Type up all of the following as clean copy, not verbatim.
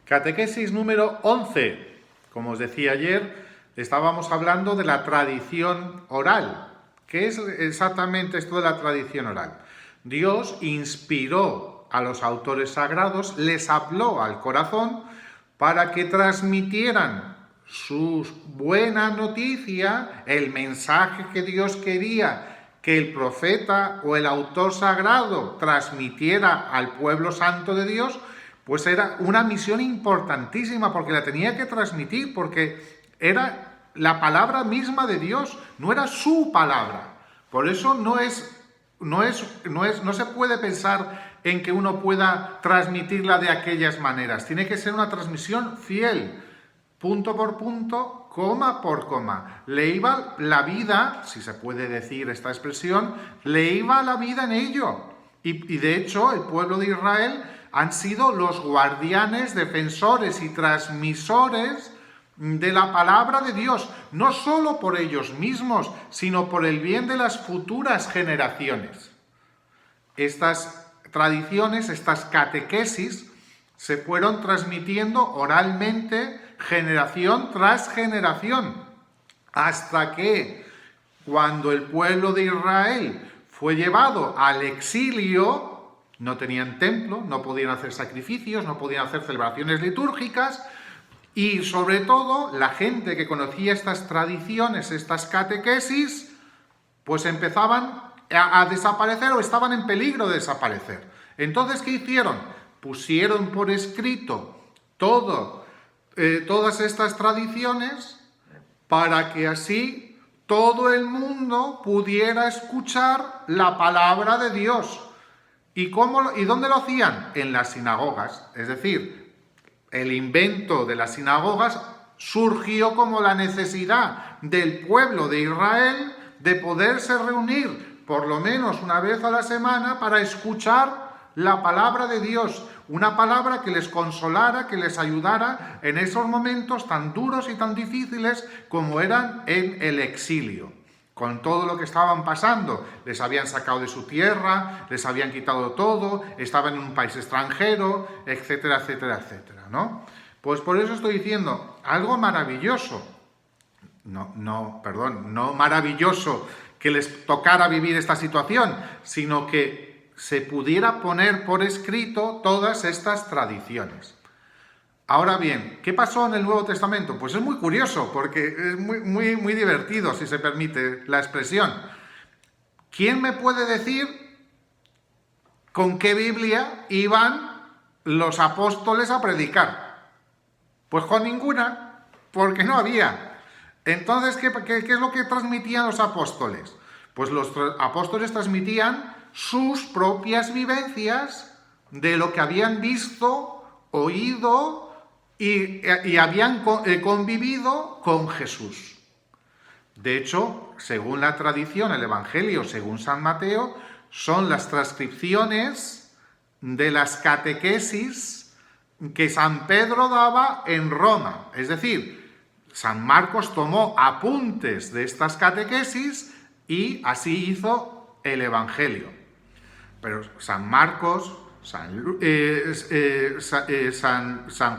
Catequesis número 11. Como os decía ayer, estábamos hablando de la tradición oral. ¿Qué es exactamente esto de la tradición oral? Dios inspiró a los autores sagrados, les habló al corazón para que transmitieran su buena noticia, el mensaje que Dios quería que el profeta o el autor sagrado transmitiera al pueblo santo de Dios, pues era una misión importantísima porque la tenía que transmitir, porque era la palabra misma de Dios, no era su palabra. Por eso no se puede pensar en que uno pueda transmitirla de aquellas maneras. Tiene que ser una transmisión fiel, punto por punto, coma por coma. Le iba la vida, si se puede decir esta expresión, le iba la vida en ello. Y de hecho, el pueblo de Israel han sido los guardianes, defensores y transmisores de la palabra de Dios, no solo por ellos mismos, sino por el bien de las futuras generaciones. Estas tradiciones, estas catequesis, se fueron transmitiendo oralmente generación tras generación, hasta que cuando el pueblo de Israel fue llevado al exilio, no tenían templo, no podían hacer sacrificios, no podían hacer celebraciones litúrgicas, y sobre todo la gente que conocía estas tradiciones, estas catequesis, pues empezaban a desaparecer o estaban en peligro de desaparecer. Entonces, ¿qué hicieron? Pusieron por escrito todas estas tradiciones para que así todo el mundo pudiera escuchar la palabra de Dios. ¿Y dónde lo hacían? En las sinagogas. Es decir, el invento de las sinagogas surgió como la necesidad del pueblo de Israel de poderse reunir por lo menos una vez a la semana para escuchar la palabra de Dios, una palabra que les consolara, que les ayudara en esos momentos tan duros y tan difíciles como eran en el exilio. Con todo lo que estaban pasando, les habían sacado de su tierra, les habían quitado todo, estaban en un país extranjero, etcétera, etcétera, etcétera, ¿no? Pues por eso estoy diciendo, algo maravilloso, no maravilloso que les tocara vivir esta situación, sino que se pudiera poner por escrito todas estas tradiciones. Ahora bien, ¿qué pasó en el Nuevo Testamento? Pues es muy curioso, porque es muy divertido, si se permite la expresión. ¿Quién me puede decir con qué Biblia iban los apóstoles a predicar? Pues con ninguna, porque no había. Entonces, ¿qué es lo que transmitían los apóstoles? Pues los apóstoles transmitían sus propias vivencias de lo que habían visto, oído y habían convivido con Jesús. De hecho, según la tradición, el Evangelio, según San Mateo, son las transcripciones de las catequesis que San Pedro daba en Roma. Es decir, San Marcos tomó apuntes de estas catequesis y así hizo el Evangelio. Pero San Marcos, San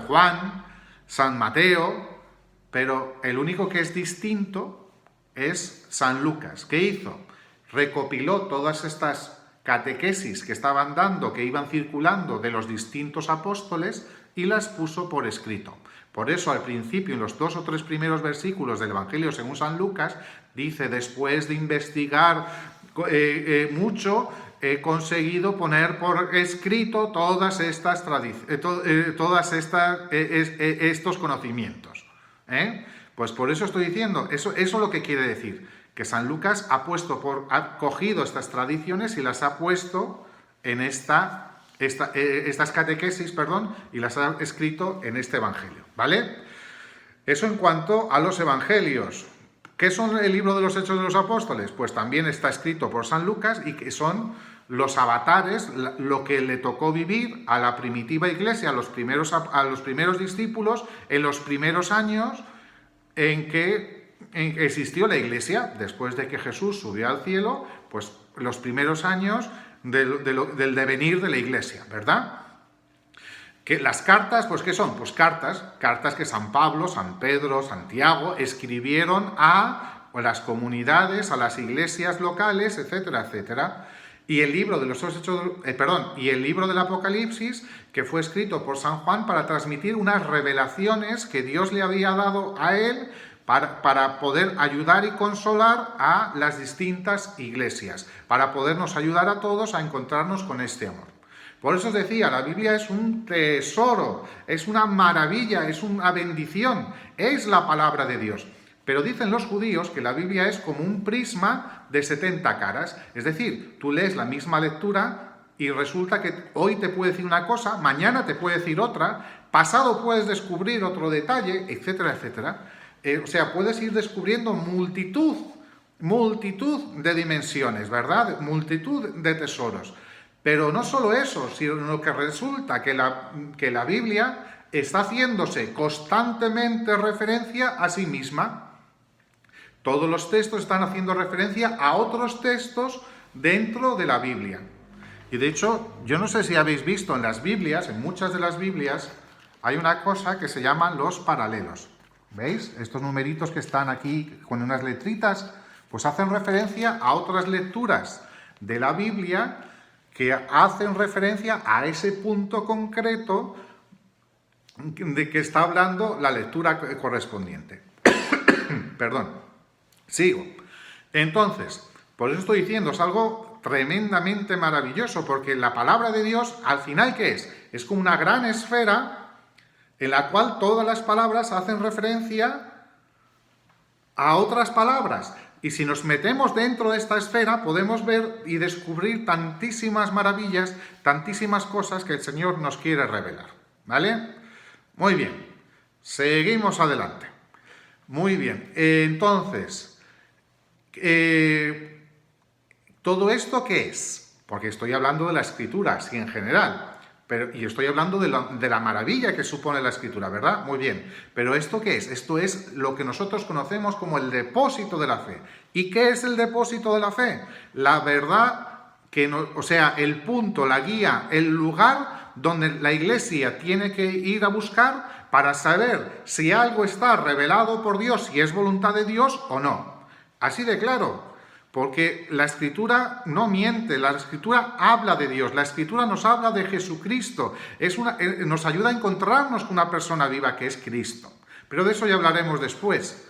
Juan, San Mateo, pero el único que es distinto es San Lucas. ¿Qué hizo? Recopiló todas estas catequesis que estaban dando, que iban circulando de los distintos apóstoles y las puso por escrito. Por eso al principio, en los 2 o 3 primeros versículos del Evangelio según San Lucas, dice, después de investigar mucho, he conseguido poner por escrito todas estas estos conocimientos. Pues por eso estoy diciendo, eso es lo que quiere decir, que San Lucas ha cogido estas tradiciones y las ha puesto en estas catequesis, y las ha escrito en este Evangelio, ¿vale? Eso en cuanto a los Evangelios. ¿Qué son el libro de los Hechos de los Apóstoles? Pues también está escrito por San Lucas y que son los avatares, lo que le tocó vivir a la primitiva iglesia, a los primeros discípulos, en los primeros años en que existió la iglesia, después de que Jesús subió al cielo, pues los primeros años del devenir de la iglesia, ¿verdad? Que las cartas, pues ¿qué son? Pues cartas que San Pablo, San Pedro, Santiago escribieron a las comunidades, a las iglesias locales, etcétera, etcétera. Y el libro de los y el libro del Apocalipsis, que fue escrito por San Juan para transmitir unas revelaciones que Dios le había dado a él para poder ayudar y consolar a las distintas iglesias, para podernos ayudar a todos a encontrarnos con este amor. Por eso os decía, la Biblia es un tesoro, es una maravilla, es una bendición, es la palabra de Dios. Pero dicen los judíos que la Biblia es como un prisma de 70 caras. Es decir, tú lees la misma lectura y resulta que hoy te puede decir una cosa, mañana te puede decir otra, pasado puedes descubrir otro detalle, etcétera, etcétera. O sea, puedes ir descubriendo multitud de dimensiones, ¿verdad? Multitud de tesoros. Pero no solo eso, sino que resulta que la Biblia está haciéndose constantemente referencia a sí misma. Todos los textos están haciendo referencia a otros textos dentro de la Biblia. Y de hecho, yo no sé si habéis visto en las Biblias, en muchas de las Biblias, hay una cosa que se llaman los paralelos. ¿Veis? Estos numeritos que están aquí con unas letritas, pues hacen referencia a otras lecturas de la Biblia que hacen referencia a ese punto concreto de que está hablando la lectura correspondiente. Perdón. Sigo. Entonces, por eso estoy diciendo, es algo tremendamente maravilloso, porque la palabra de Dios, al final, ¿qué es? Es como una gran esfera en la cual todas las palabras hacen referencia a otras palabras. Y si nos metemos dentro de esta esfera, podemos ver y descubrir tantísimas maravillas, tantísimas cosas que el Señor nos quiere revelar. ¿Vale? Muy bien. Seguimos adelante. Muy bien. Entonces, ¿todo esto qué es? Porque estoy hablando de la Escritura, así en general. Y estoy hablando de la maravilla que supone la Escritura, ¿verdad? Muy bien. Pero ¿esto qué es? Esto es lo que nosotros conocemos como el depósito de la fe. ¿Y qué es el depósito de la fe? La verdad, o sea, el punto, la guía, el lugar donde la Iglesia tiene que ir a buscar para saber si algo está revelado por Dios, si es voluntad de Dios o no. Así de claro. Porque la Escritura no miente, la Escritura habla de Dios, la Escritura nos habla de Jesucristo, nos ayuda a encontrarnos con una persona viva que es Cristo. Pero de eso ya hablaremos después.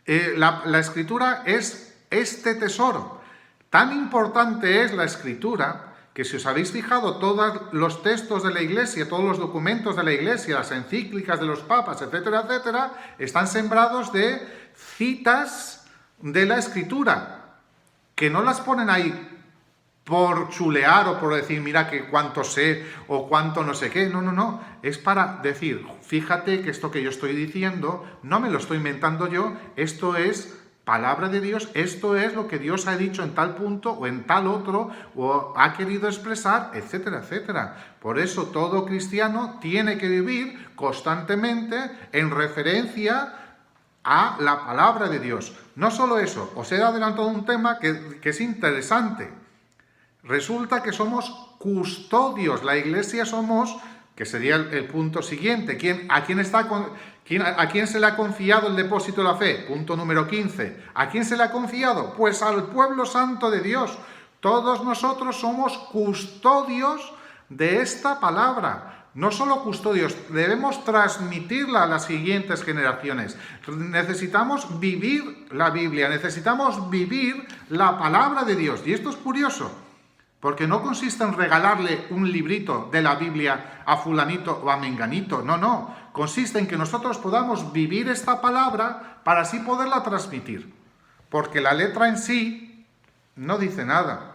La Escritura es este tesoro. Tan importante es la Escritura que si os habéis fijado, todos los textos de la Iglesia, todos los documentos de la Iglesia, las encíclicas de los papas, etcétera, etcétera, están sembrados de citas de la Escritura, que no las ponen ahí por chulear o por decir, mira que cuánto sé o cuánto no sé qué. No, no, no. Es para decir, fíjate que esto que yo estoy diciendo no me lo estoy inventando yo, esto es palabra de Dios, esto es lo que Dios ha dicho en tal punto o en tal otro o ha querido expresar, etcétera, etcétera. Por eso todo cristiano tiene que vivir constantemente en referencia a la palabra de Dios. No solo eso, os he adelantado un tema que es interesante. Resulta que somos custodios, la Iglesia somos, que sería el punto siguiente, ¿a quién se le ha confiado el depósito de la fe? Punto número 15. ¿A quién se le ha confiado? Pues al pueblo santo de Dios. Todos nosotros somos custodios de esta palabra. No solo custodios, debemos transmitirla a las siguientes generaciones. Necesitamos vivir la Biblia, necesitamos vivir la palabra de Dios. Y esto es curioso, porque no consiste en regalarle un librito de la Biblia a fulanito o a menganito. No, no. Consiste en que nosotros podamos vivir esta palabra para así poderla transmitir. Porque la letra en sí no dice nada.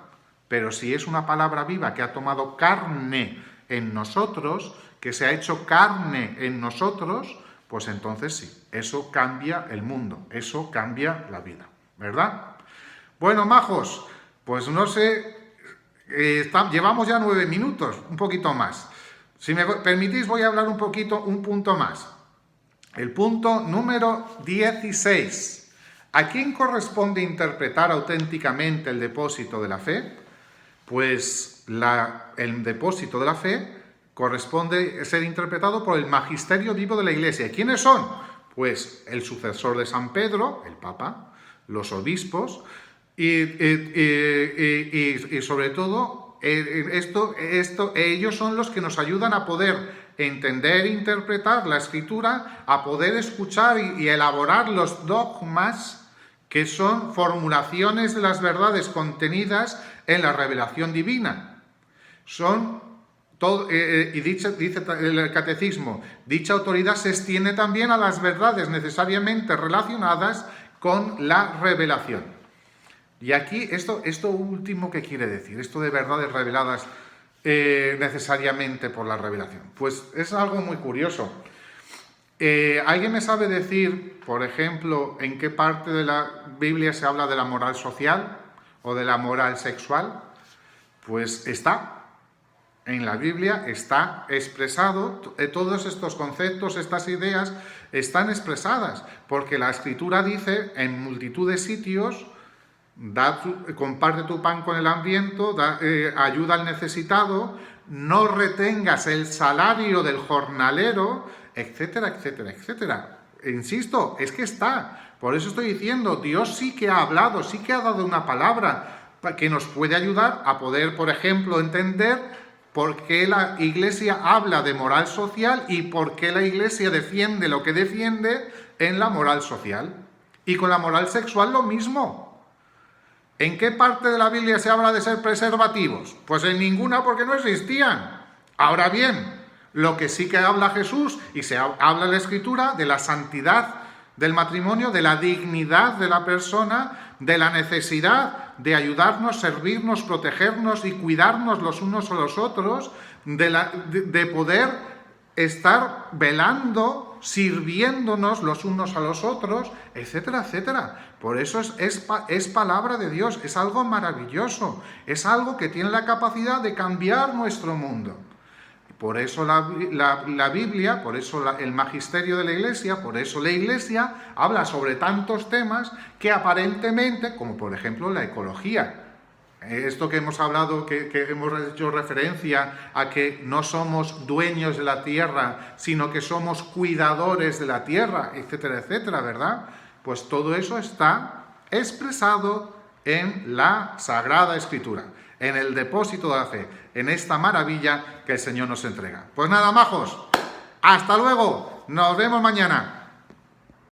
Pero si es una palabra viva que ha tomado carne en nosotros, que se ha hecho carne en nosotros, pues entonces sí, eso cambia el mundo, eso cambia la vida, ¿verdad? Bueno, majos, pues no sé, llevamos ya 9 minutos, un poquito más. Si me permitís voy a hablar un punto más. El punto número 16. ¿A quién corresponde interpretar auténticamente el depósito de la fe? Pues el depósito de la fe corresponde ser interpretado por el magisterio vivo de la Iglesia. ¿Quiénes son? Pues el sucesor de San Pedro, el Papa, los obispos y sobre todo ellos son los que nos ayudan a poder entender e interpretar la Escritura, a poder escuchar y elaborar los dogmas que son formulaciones de las verdades contenidas en la revelación divina. Dice el catecismo, dicha autoridad se extiende también a las verdades necesariamente relacionadas con la revelación. Y aquí, esto último, ¿qué quiere decir? Esto de verdades reveladas necesariamente por la revelación. Pues es algo muy curioso. ¿Alguien me sabe decir, por ejemplo, en qué parte de la Biblia se habla de la moral social o de la moral sexual? Pues en la Biblia está expresado, todos estos conceptos, estas ideas están expresadas, porque la Escritura dice en multitud de sitios: comparte tu pan con el hambriento, ayuda al necesitado, no retengas el salario del jornalero, etcétera, etcétera, etcétera. Insisto, es que está. Por eso estoy diciendo, Dios sí que ha hablado, sí que ha dado una palabra que nos puede ayudar a poder, por ejemplo, entender por qué la Iglesia habla de moral social y por qué la Iglesia defiende lo que defiende en la moral social. Y con la moral sexual lo mismo. ¿En qué parte de la Biblia se habla de ser preservativos? Pues en ninguna, porque no existían. Ahora bien, lo que sí que habla Jesús y se habla en la Escritura de la santidad del matrimonio, de la dignidad de la persona, de la necesidad de ayudarnos, servirnos, protegernos y cuidarnos los unos a los otros, de poder estar velando, sirviéndonos los unos a los otros, etcétera, etcétera. Por eso es palabra de Dios, es algo maravilloso, es algo que tiene la capacidad de cambiar nuestro mundo. Por eso la Biblia, por eso el magisterio de la Iglesia, por eso la Iglesia habla sobre tantos temas que aparentemente, como por ejemplo la ecología, esto que hemos hablado, que hemos hecho referencia a que no somos dueños de la tierra, sino que somos cuidadores de la tierra, etcétera, etcétera, ¿verdad? Pues todo eso está expresado en la Sagrada Escritura, en el depósito de la fe, en esta maravilla que el Señor nos entrega. Pues nada, majos, hasta luego, nos vemos mañana.